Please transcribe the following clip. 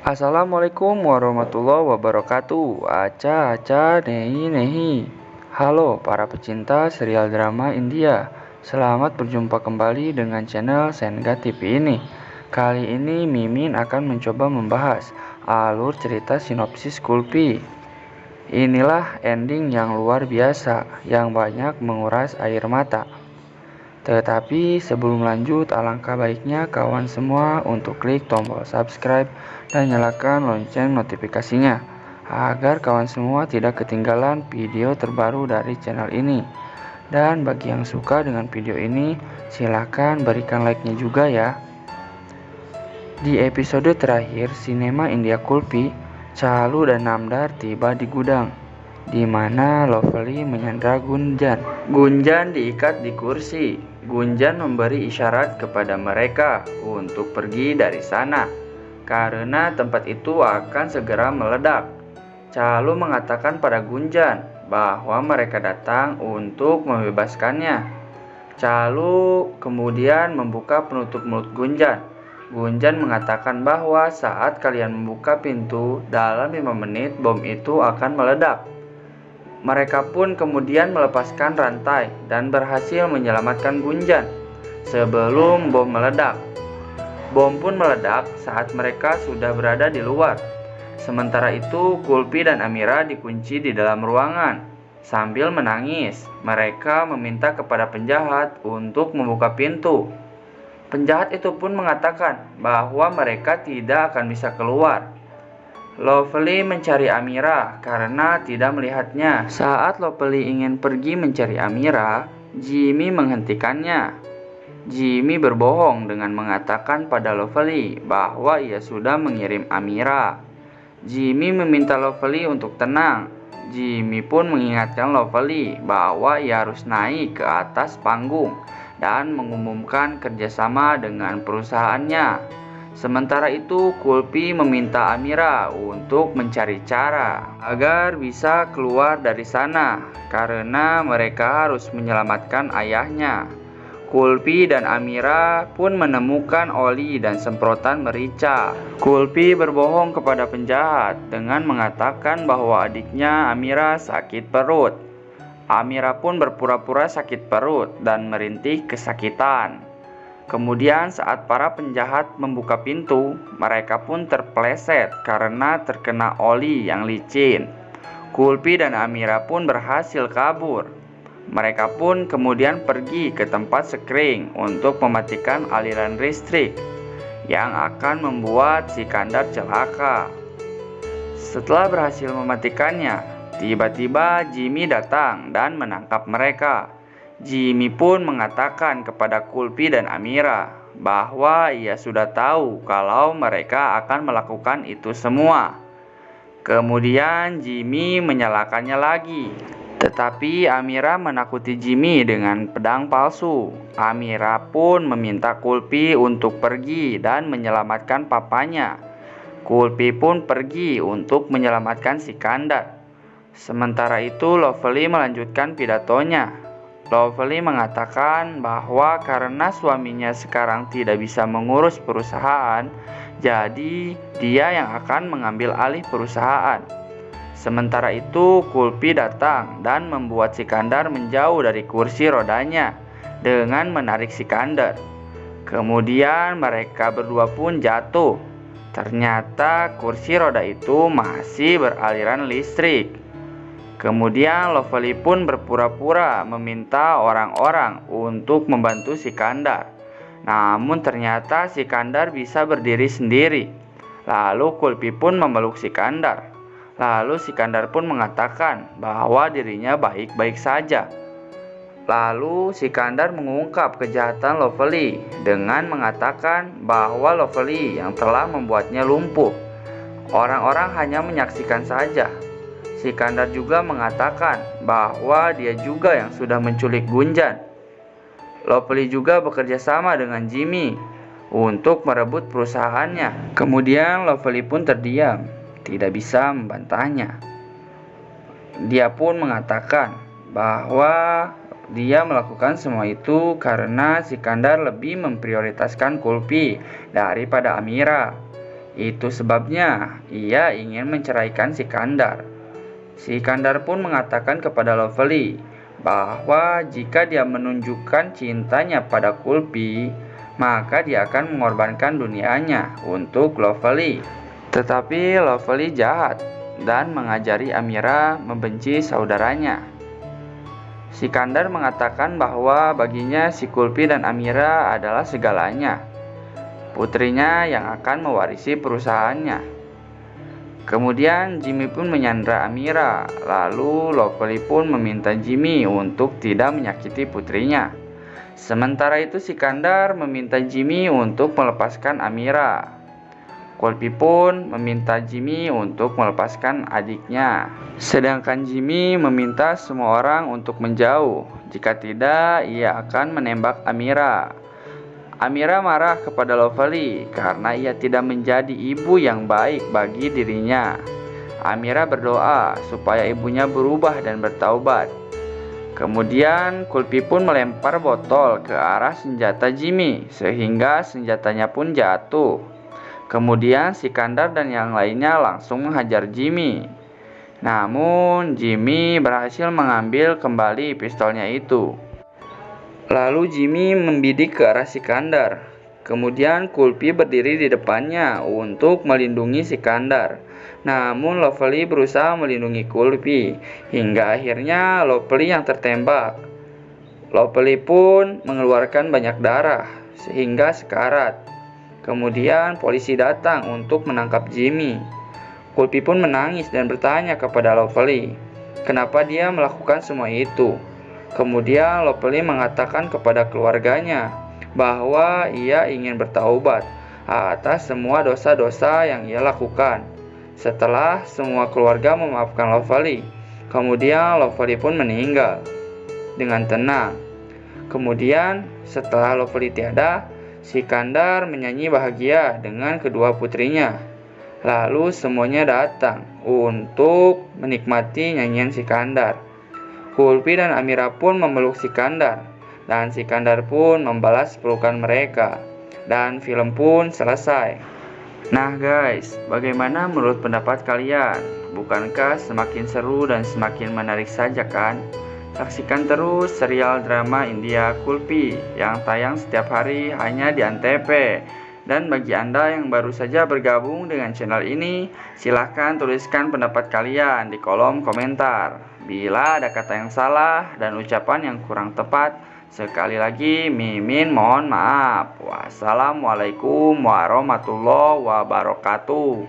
Assalamualaikum warahmatullahi wabarakatuh. Aca nehi. Halo para pecinta serial drama India. Selamat berjumpa kembali dengan channel Senga TV ini. Kali ini Mimin akan mencoba membahas alur cerita sinopsis Kulpi. Inilah ending yang luar biasa yang banyak menguras air mata. Tetapi sebelum lanjut, alangkah baiknya kawan semua untuk klik tombol subscribe dan nyalakan lonceng notifikasinya agar kawan semua tidak ketinggalan video terbaru dari channel ini. Dan bagi yang suka dengan video ini, silahkan berikan like-nya juga ya. Di episode terakhir sinema India Kulpi, Chalu dan Namdar tiba di gudang, di mana Lovely menyandra Gunjan. Gunjan diikat di kursi. Gunjan memberi isyarat kepada mereka untuk pergi dari sana, karena tempat itu akan segera meledak. Chalu mengatakan pada Gunjan bahwa mereka datang untuk membebaskannya. Chalu kemudian membuka penutup mulut Gunjan. Gunjan mengatakan bahwa saat kalian membuka pintu dalam 5 menit bom itu akan meledak. Mereka pun kemudian melepaskan rantai dan berhasil menyelamatkan Gunjan sebelum bom meledak. Bom pun meledak saat mereka sudah berada di luar. Sementara itu, Kulpi dan Amira dikunci di dalam ruangan. Sambil menangis, mereka meminta kepada penjahat untuk membuka pintu. Penjahat itu pun mengatakan bahwa mereka tidak akan bisa keluar. Lovely mencari Amira karena tidak melihatnya. Saat Lovely ingin pergi mencari Amira, Jimmy menghentikannya. Jimmy berbohong dengan mengatakan pada Lovely bahwa ia sudah mengirim Amira. Jimmy meminta Lovely untuk tenang. Jimmy pun mengingatkan Lovely bahwa ia harus naik ke atas panggung dan mengumumkan kerjasama dengan perusahaannya. Sementara itu, Kulpi meminta Amira untuk mencari cara agar bisa keluar dari sana karena mereka harus menyelamatkan ayahnya. Kulpi dan Amira pun menemukan oli dan semprotan merica. Kulpi berbohong kepada penjahat dengan mengatakan bahwa adiknya Amira sakit perut. Amira pun berpura-pura sakit perut dan merintih kesakitan. Kemudian saat para penjahat membuka pintu, mereka pun terpeleset karena terkena oli yang licin. Kulpi dan Amira pun berhasil kabur. Mereka pun kemudian pergi ke tempat sekring untuk mematikan aliran listrik yang akan membuat Sikandar celaka. Setelah berhasil mematikannya, tiba-tiba Jimmy datang dan menangkap mereka. Jimmy pun mengatakan kepada Kulpi dan Amira bahwa ia sudah tahu kalau mereka akan melakukan itu semua. Kemudian Jimmy menyalakannya lagi. Tetapi Amira menakuti Jimmy dengan pedang palsu. Amira pun meminta Kulpi untuk pergi dan menyelamatkan papanya. Kulpi pun pergi untuk menyelamatkan Sikandar. Sementara itu Lovely melanjutkan pidatonya. Lovely mengatakan bahwa karena suaminya sekarang tidak bisa mengurus perusahaan, jadi dia yang akan mengambil alih perusahaan. Sementara itu, Kulpi datang dan membuat Sikandar menjauh dari kursi rodanya dengan menarik Sikandar. Kemudian mereka berdua pun jatuh. Ternyata kursi roda itu masih beraliran listrik. Kemudian Lovely pun berpura-pura meminta orang-orang untuk membantu Sikandar. Namun ternyata Sikandar bisa berdiri sendiri. Lalu Kulpi pun memeluk Sikandar. Lalu Sikandar pun mengatakan bahwa dirinya baik-baik saja. Lalu Sikandar mengungkap kejahatan Lovely dengan mengatakan bahwa Lovely yang telah membuatnya lumpuh. Orang-orang hanya menyaksikan saja. Sikandar juga mengatakan bahwa dia juga yang sudah menculik Gunjan. Lovely juga bekerja sama dengan Jimmy untuk merebut perusahaannya. Kemudian Lovely pun terdiam, tidak bisa membantahnya. Dia pun mengatakan bahwa dia melakukan semua itu karena Sikandar lebih memprioritaskan Kulpi daripada Amira. Itu sebabnya ia ingin menceraikan Sikandar. Sikandar pun mengatakan kepada Lovely bahwa jika dia menunjukkan cintanya pada Kulpi, maka dia akan mengorbankan dunianya untuk Lovely. Tetapi Lovely jahat dan mengajari Amira membenci saudaranya. Sikandar mengatakan bahwa baginya si Kulpi dan Amira adalah segalanya, putrinya yang akan mewarisi perusahaannya. Kemudian Jimmy pun menyandra Amira, lalu Lovely pun meminta Jimmy untuk tidak menyakiti putrinya. Sementara itu Sikandar meminta Jimmy untuk melepaskan Amira. Kulpi pun meminta Jimmy untuk melepaskan adiknya. Sedangkan Jimmy meminta semua orang untuk menjauh, jika tidak ia akan menembak Amira. Amira marah kepada Lovely karena ia tidak menjadi ibu yang baik bagi dirinya. Amira berdoa supaya ibunya berubah dan bertaubat. Kemudian Kulpi pun melempar botol ke arah senjata Jimmy sehingga senjatanya pun jatuh. Kemudian Sikandar dan yang lainnya langsung menghajar Jimmy. Namun Jimmy berhasil mengambil kembali pistolnya itu. Lalu Jimmy membidik ke arah Sikandar. Kemudian Kulpi berdiri di depannya untuk melindungi Sikandar. Namun Lovely berusaha melindungi Kulpi hingga akhirnya Lovely yang tertembak. Lovely pun mengeluarkan banyak darah sehingga sekarat. Kemudian polisi datang untuk menangkap Jimmy. Kulpi pun menangis dan bertanya kepada Lovely, kenapa dia melakukan semua itu. Kemudian Lovely mengatakan kepada keluarganya bahwa ia ingin bertaubat atas semua dosa-dosa yang ia lakukan. Setelah semua keluarga memaafkan Lovely, kemudian Lovely pun meninggal dengan tenang. Kemudian setelah Lovely tiada, Sikandar menyanyi bahagia dengan kedua putrinya. Lalu semuanya datang untuk menikmati nyanyian Sikandar. Kulpi dan Amira pun memeluk Sikandar, dan Sikandar pun membalas pelukan mereka, dan film pun selesai. Nah guys, bagaimana menurut pendapat kalian? Bukankah semakin seru dan semakin menarik saja kan? Saksikan terus serial drama India Kulpi yang tayang setiap hari hanya di Antv. Dan bagi Anda yang baru saja bergabung dengan channel ini, silahkan tuliskan pendapat kalian di kolom komentar. Bila ada kata yang salah dan ucapan yang kurang tepat, sekali lagi Mimin mohon maaf. Wassalamualaikum warahmatullahi wabarakatuh.